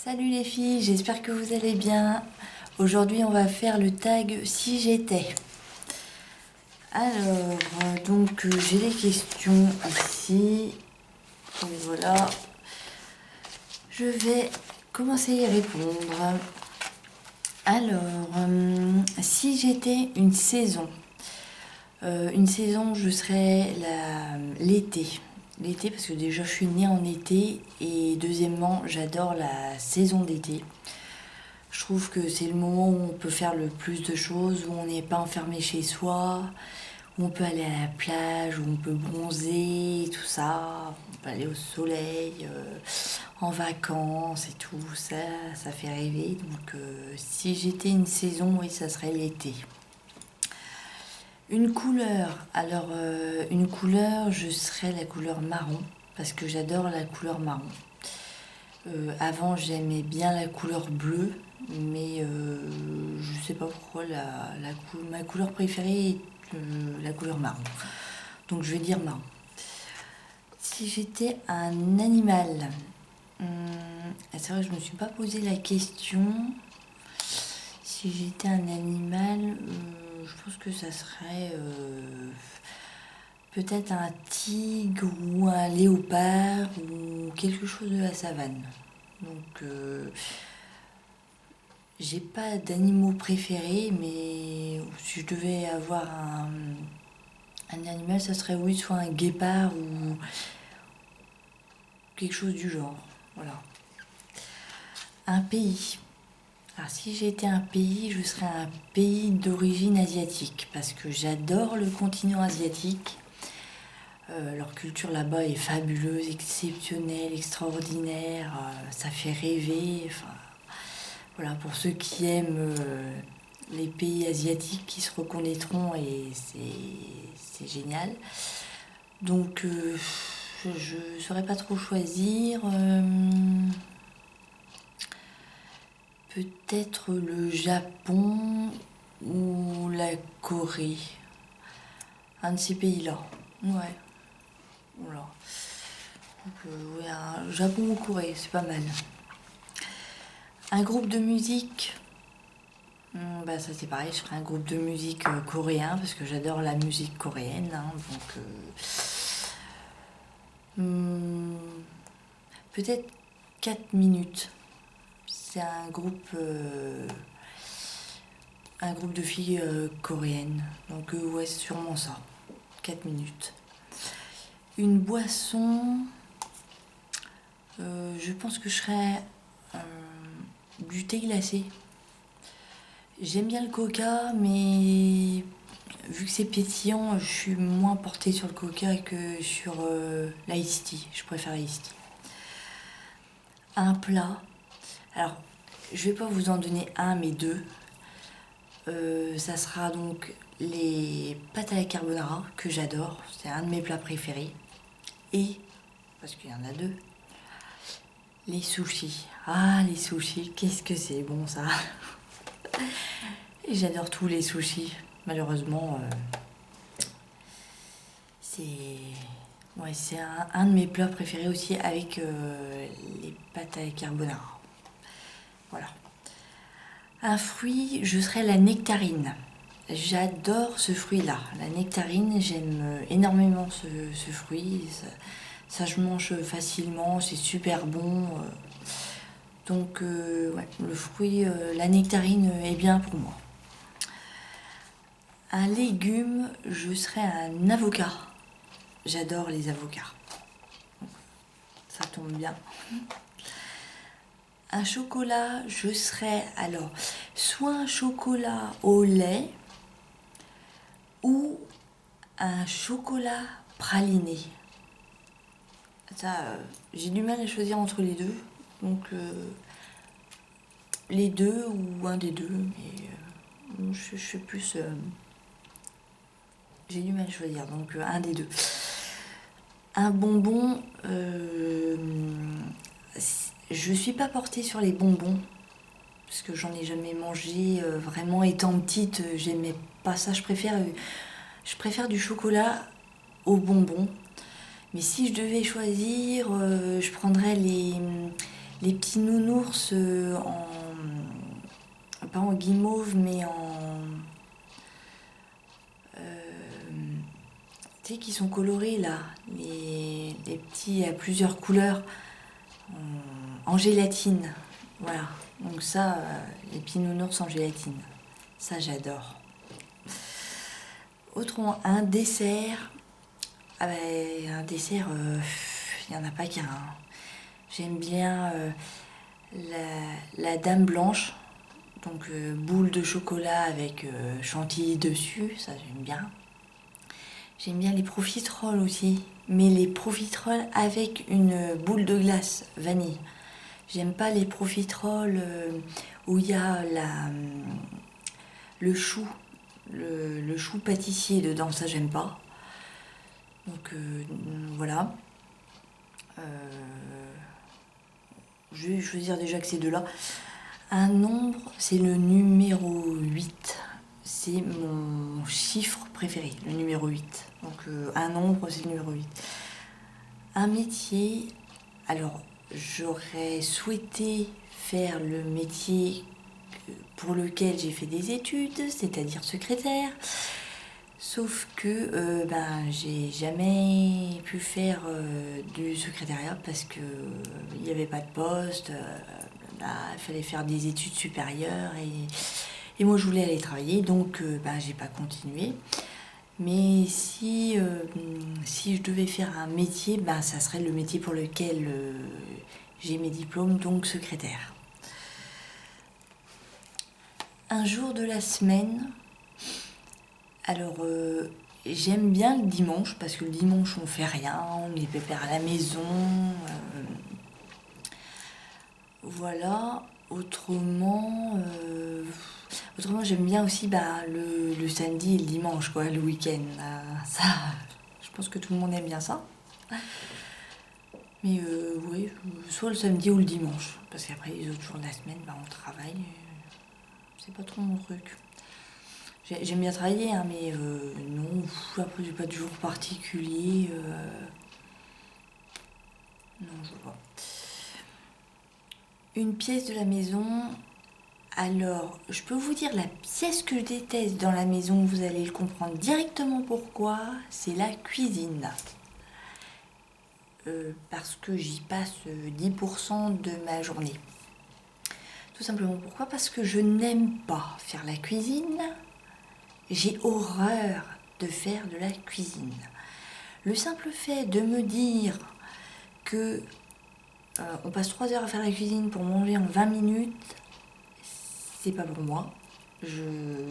Salut les filles, j'espère que vous allez bien. Aujourd'hui, on va faire le tag si j'étais. Alors, j'ai les questions ici. Donc voilà, je vais commencer à y répondre. Alors, si j'étais une saison, je serais l'été. L'été, parce que déjà, je suis née en été. Et deuxièmement, j'adore la saison d'été. Je trouve que c'est le moment où on peut faire le plus de choses, où on n'est pas enfermé chez soi, où on peut aller à la plage, où on peut bronzer, tout ça. On peut aller au soleil, en vacances et tout. Ça fait rêver. Donc, si j'étais une saison, oui, ça serait l'été. Une couleur. Alors, une couleur, je serais la couleur marron, parce que j'adore la couleur marron. Avant, j'aimais bien la couleur bleue, mais je sais pas pourquoi ma couleur préférée est la couleur marron. Donc je vais dire marron. Si j'étais un animal, c'est vrai que je me suis pas posé la question. Si j'étais un animal, je pense que ça serait peut-être un tigre ou un léopard ou quelque chose de la savane. Donc j'ai pas d'animaux préférés, mais si je devais avoir un animal, ça serait oui, soit un guépard ou quelque chose du genre. Voilà. Un pays. Alors si j'étais un pays, je serais un pays d'origine asiatique, parce que j'adore le continent asiatique. Leur culture là-bas est fabuleuse, exceptionnelle, extraordinaire, ça fait rêver. Enfin, voilà, pour ceux qui aiment les pays asiatiques, qui se reconnaîtront et c'est génial. Donc, je ne saurais pas trop choisir. Peut-être le Japon ou la Corée. Un de ces pays-là. Ouais. Voilà. Donc, ouais, Japon ou Corée, c'est pas mal. Un groupe de musique. Bah ça c'est pareil, je ferai un groupe de musique coréen parce que j'adore la musique coréenne. Peut-être 4 minutes. C'est un groupe de filles coréennes. Donc ouais, c'est sûrement ça. 4 minutes. Une boisson. Je pense que je serais du thé glacé. J'aime bien le coca, mais vu que c'est pétillant, je suis moins portée sur le coca que sur l'ice tea. Je préfère l'ice tea. Un plat. Alors, je vais pas vous en donner un, mais deux. Ça sera donc les pâtes à la carbonara, que j'adore. C'est un de mes plats préférés. Et, parce qu'il y en a deux, les sushis. Ah, les sushis, qu'est-ce que c'est bon ça. Et j'adore tous les sushis. Malheureusement, c'est un de mes plats préférés aussi avec les pâtes à la carbonara. Voilà. Un fruit, je serais la nectarine. J'adore ce fruit-là. La nectarine, j'aime énormément ce fruit. Ça je mange facilement, c'est super bon. Donc, ouais, le fruit, la nectarine est bien pour moi. Un légume, je serais un avocat. J'adore les avocats. Ça tombe bien. Un chocolat, je serais alors soit un chocolat au lait ou un chocolat praliné. Ça, j'ai du mal à choisir entre les deux. Donc, les deux ou un des deux. Mais je suis plus... j'ai du mal à choisir, donc un des deux. Un bonbon, je suis pas portée sur les bonbons, parce que j'en ai jamais mangé. Vraiment, étant petite, j'aimais pas ça. Je préfère du chocolat aux bonbons. Mais si je devais choisir, je prendrais les petits nounours pas en guimauve, mais tu sais, qui sont colorés là, les petits à plusieurs couleurs, en gélatine. Voilà, donc ça, les petits nounours en gélatine, ça j'adore. Autrement, un dessert, ah ben, un dessert, il n'y en a pas qu'un. Hein. J'aime bien la dame blanche, donc boule de chocolat avec chantilly dessus, ça j'aime bien. J'aime bien les profiteroles aussi, mais les profiteroles avec une boule de glace vanille. J'aime pas les profiteroles où il y a le chou, le chou pâtissier dedans, ça j'aime pas. Donc voilà. Je vais choisir déjà que ces deux-là. Un nombre, c'est le numéro 8. C'est mon chiffre préféré, le numéro 8. Donc un nombre, c'est le numéro 8. Un métier, alors j'aurais souhaité faire le métier pour lequel j'ai fait des études, c'est-à-dire secrétaire. Sauf que j'ai jamais pu faire du secrétariat parce que il n'y avait pas de poste. Il fallait faire des études supérieures et moi je voulais aller travailler, donc j'ai pas continué. Mais si je devais faire un métier, ça serait le métier pour lequel j'ai mes diplômes, donc secrétaire. Un jour de la semaine, alors j'aime bien le dimanche parce que le dimanche on fait rien, on est pépère à la maison. Voilà. Autrement, j'aime bien aussi le samedi et le dimanche, quoi, le week-end. Ça, je pense que tout le monde aime bien ça. Mais oui, soit le samedi ou le dimanche. Parce qu'après les autres jours de la semaine, on travaille. C'est pas trop mon truc. J'aime bien travailler, hein, mais non, après j'ai pas de jour particulier. Non, je vois pas. Une pièce de la maison. Alors, je peux vous dire la pièce que je déteste dans la maison, vous allez le comprendre directement pourquoi, c'est la cuisine. Parce que j'y passe 10% de ma journée. Tout simplement pourquoi? Parce que je n'aime pas faire la cuisine. J'ai horreur de faire de la cuisine. Le simple fait de me dire que on passe 3 heures à faire la cuisine pour manger en 20 minutes, c'est pas pour moi. Je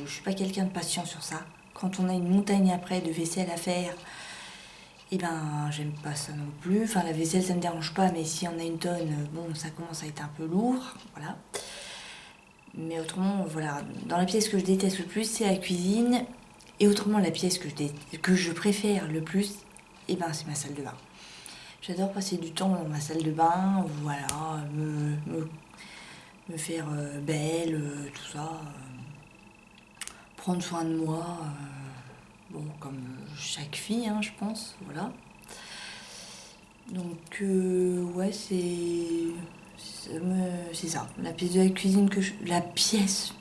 suis pas quelqu'un de patient sur ça. Quand on a une montagne après de vaisselle à faire, j'aime pas ça non plus. Enfin, la vaisselle, ça me dérange pas, mais si on a une tonne, ça commence à être un peu lourd, voilà. Mais autrement, voilà, dans la pièce que je déteste le plus, c'est la cuisine. Et autrement, la pièce que je préfère le plus, c'est ma salle de bain. J'adore passer du temps dans ma salle de bain, voilà, me faire belle, tout ça. Prendre soin de moi, comme chaque fille, hein, je pense, voilà. Donc, ouais, c'est ça. La pièce de la cuisine La pièce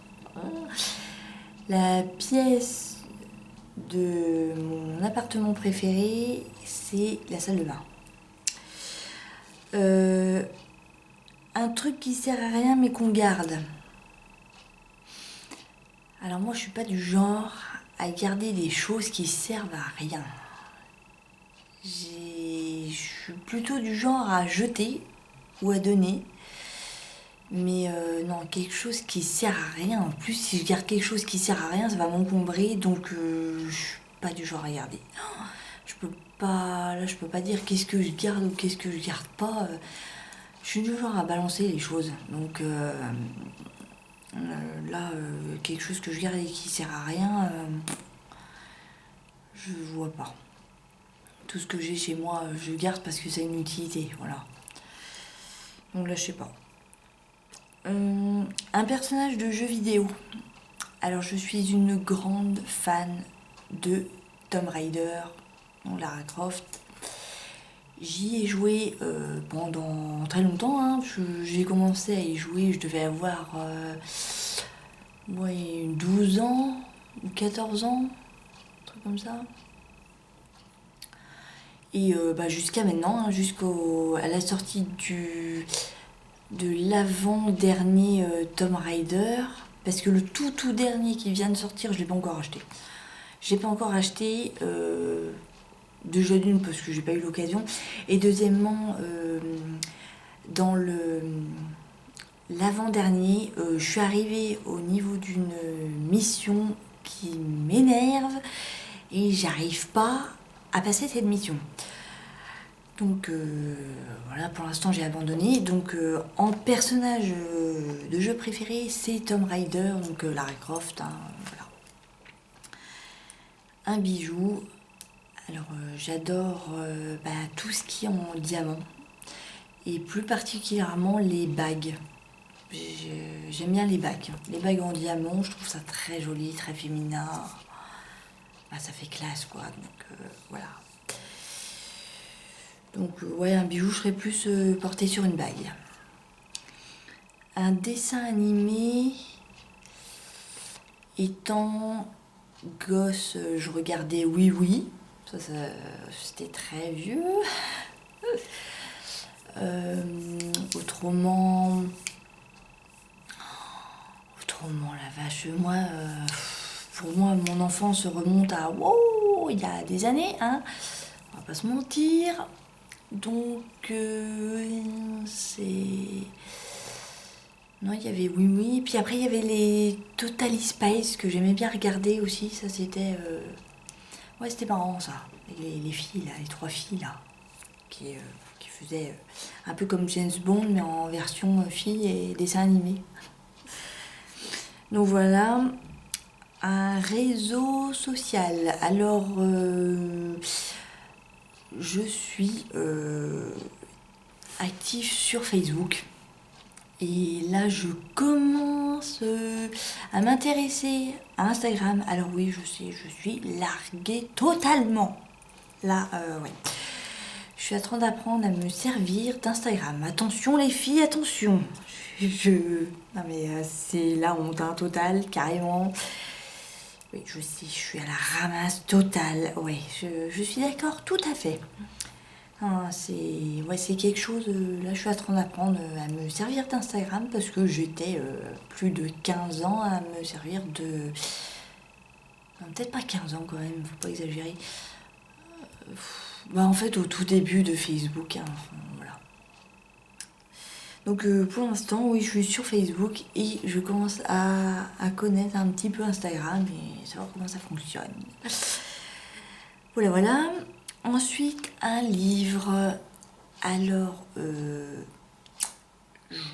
de mon appartement préféré, c'est la salle de bain. Un truc qui sert à rien mais qu'on garde. Alors moi je suis pas du genre à garder des choses qui servent à rien. Je suis plutôt du genre à jeter ou à donner. Mais non, quelque chose qui sert à rien. En plus, si je garde quelque chose qui sert à rien, ça va m'encombrer. Donc je suis pas du genre à garder. Je peux pas dire qu'est-ce que je garde ou qu'est-ce que je garde pas. Je suis du genre à balancer les choses. Donc quelque chose que je garde et qui sert à rien, je vois pas. Tout ce que j'ai chez moi, je garde parce que ça a une utilité, voilà. Donc là, je sais pas. Un personnage de jeu vidéo. Alors, je suis une grande fan de Tomb Raider, Lara Croft. J'y ai joué pendant très longtemps, hein. J'ai commencé à y jouer, je devais avoir 12 ans ou 14 ans, un truc comme ça. Et jusqu'à maintenant, hein, à la sortie de l'avant-dernier Tomb Raider, parce que le tout dernier qui vient de sortir, je l'ai pas encore acheté. J'ai pas encore acheté, déjà d'une parce que j'ai pas eu l'occasion, et deuxièmement, dans l'avant-dernier, je suis arrivée au niveau d'une mission qui m'énerve et j'arrive pas à passer cette mission. Donc voilà, pour l'instant j'ai abandonné. Donc en personnage de jeu préféré, c'est Tomb Raider, donc Lara Croft, hein, voilà. Un bijou. Alors j'adore tout ce qui est en diamant et plus particulièrement les bagues. J'aime bien les bagues. Les bagues en diamant, je trouve ça très joli, très féminin. Ça fait classe quoi. Donc voilà. Donc un bijou, je serais plus porté sur une bague. Un dessin animé. Étant gosse, je regardais Oui Oui. Ça c'était très vieux. Autrement, la vache, pour moi, mon enfance remonte à il y a des années, hein. On va pas se mentir. Donc, c'est... Non, il y avait Oui Oui. Puis après, il y avait les Totally Spice que j'aimais bien regarder aussi. Ça, c'était... c'était marrant, ça. Les filles, là, les 3 filles, là, qui faisaient un peu comme James Bond, mais en version fille et dessin animé. Donc voilà, un réseau social. Alors, je suis active sur Facebook. Et là, je commence à m'intéresser à Instagram. Alors oui, je sais, je suis larguée totalement. Là, ouais. Je suis en train d'apprendre à me servir d'Instagram. Attention les filles, attention. Non mais c'est la honte, hein, totale, carrément. Oui, je sais, je suis à la ramasse totale. Oui, je suis d'accord, tout à fait. C'est quelque chose, là je suis en train d'apprendre à me servir d'Instagram parce que j'étais plus de 15 ans à me servir de... Non, peut-être pas 15 ans quand même, faut pas exagérer. En fait au tout début de Facebook, hein, voilà. Donc pour l'instant, oui, je suis sur Facebook et je commence à connaître un petit peu Instagram et savoir comment ça fonctionne. Voilà. Ensuite, un livre. Alors, je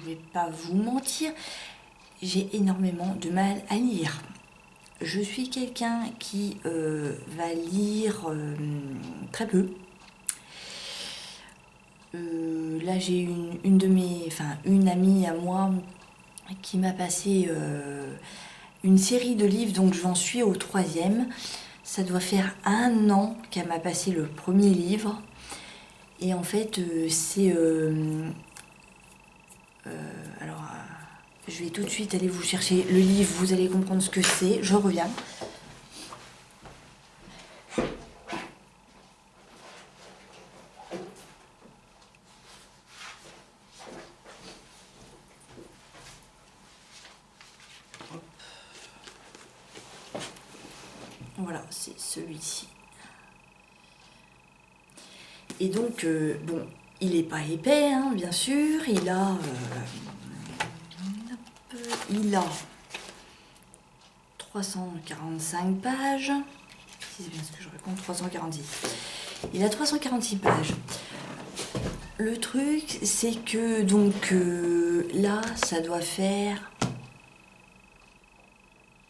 vais pas vous mentir, j'ai énormément de mal à lire. Je suis quelqu'un qui va lire très peu. Là, j'ai une amie à moi qui m'a passé une série de livres, donc j'en suis au 3e. Ça doit faire 1 an qu'elle m'a passé le premier livre. Et en fait, c'est... je vais tout de suite aller vous chercher le livre, vous allez comprendre ce que c'est. Je reviens. Voilà, c'est celui-ci. Et donc, il n'est pas épais, hein, bien sûr. Il a 345 pages. Si c'est bien ce que je raconte, 346. Il a 346 pages. Le truc, c'est que donc là, ça doit faire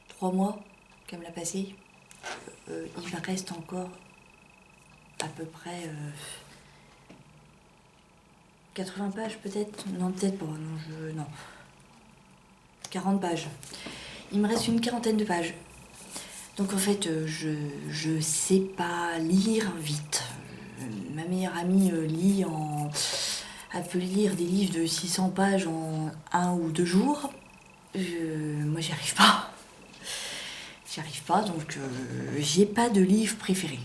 3 mois qu'elle me l'a passé. Il me reste encore à peu près 80 pages peut-être. Non, peut-être pas. Non. 40 pages. Il me reste une quarantaine de pages. Donc en fait, je sais pas lire vite. ma meilleure amie lit elle peut lire des livres de 600 pages en 1 ou 2 jours. Moi, j'y arrive pas. J'y arrive pas, donc j'ai pas de livre préféré.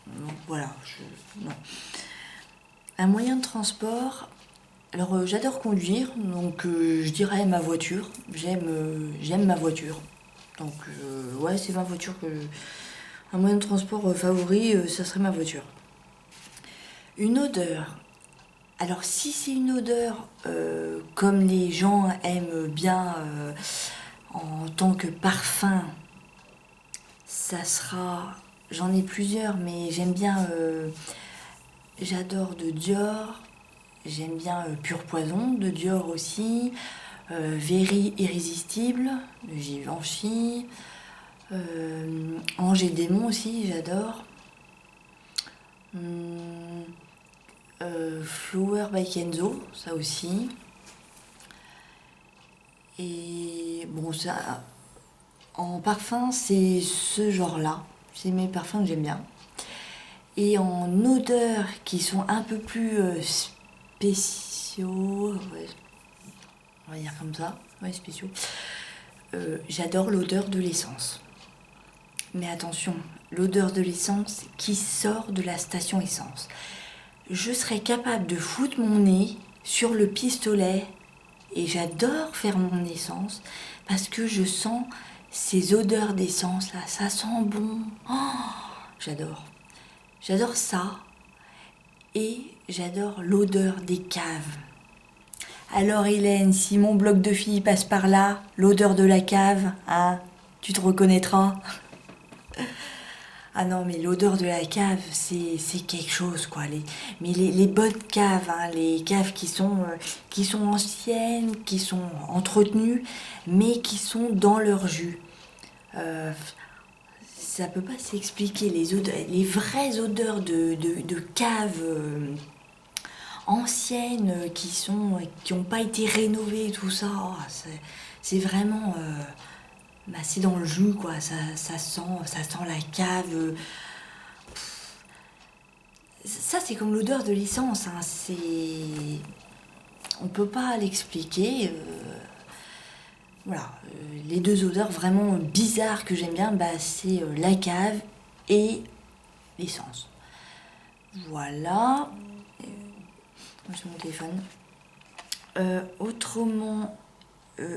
Donc voilà, non. Un moyen de transport. Alors j'adore conduire, donc je dirais ma voiture. J'aime ma voiture. Donc ouais, c'est ma voiture que... Un moyen de transport favori, ça serait ma voiture. Une odeur. Alors si c'est une odeur comme les gens aiment bien en tant que parfum, ça sera... J'en ai plusieurs, mais j'aime bien... J'adore de Dior. J'aime bien Pur Poison de Dior aussi. Very Irrésistible de Givenchy. Ange et Démon aussi, j'adore. Flower by Kenzo, ça aussi. Et bon, ça, en parfum, c'est ce genre-là. C'est mes parfums que j'aime bien. Et en odeurs qui sont un peu plus spéciaux, ouais, on va dire comme ça, ouais, spéciaux. J'adore l'odeur de l'essence. Mais attention, l'odeur de l'essence qui sort de la station essence. Je serais capable de foutre mon nez sur le pistolet et j'adore faire mon essence parce que je sens ces odeurs d'essence là, ça sent bon. Oh, j'adore. J'adore ça et j'adore l'odeur des caves. Alors Hélène, si mon bloc de filles passe par là, l'odeur de la cave, hein, tu te reconnaîtras. Ah non, mais l'odeur de la cave, c'est quelque chose, quoi. Les bonnes caves, hein, les caves qui sont anciennes, qui sont entretenues, mais qui sont dans leur jus. Ça peut pas s'expliquer, les vraies odeurs de caves anciennes qui ont pas été rénovées, tout ça. Oh, c'est vraiment... bah, c'est dans le jus, quoi. Ça sent la cave. Ça, c'est comme l'odeur de l'essence. Hein. On peut pas l'expliquer. Voilà. Les deux odeurs vraiment bizarres que j'aime bien, bah, c'est la cave et l'essence. Voilà. C'est mon téléphone. Autrement...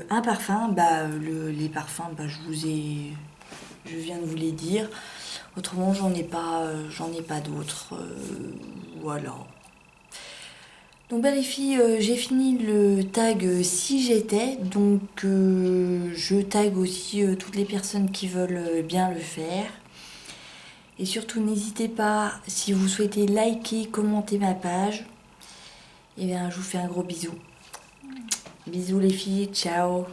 un parfum, bah, les parfums, bah, je viens de vous les dire. Autrement, j'en ai pas d'autres. Voilà. Donc, bah, les filles, j'ai fini le tag si j'étais. Donc, je tag aussi toutes les personnes qui veulent bien le faire. Et surtout, n'hésitez pas, si vous souhaitez liker, commenter ma page, et bien, je vous fais un gros bisou. Bisous les filles, ciao.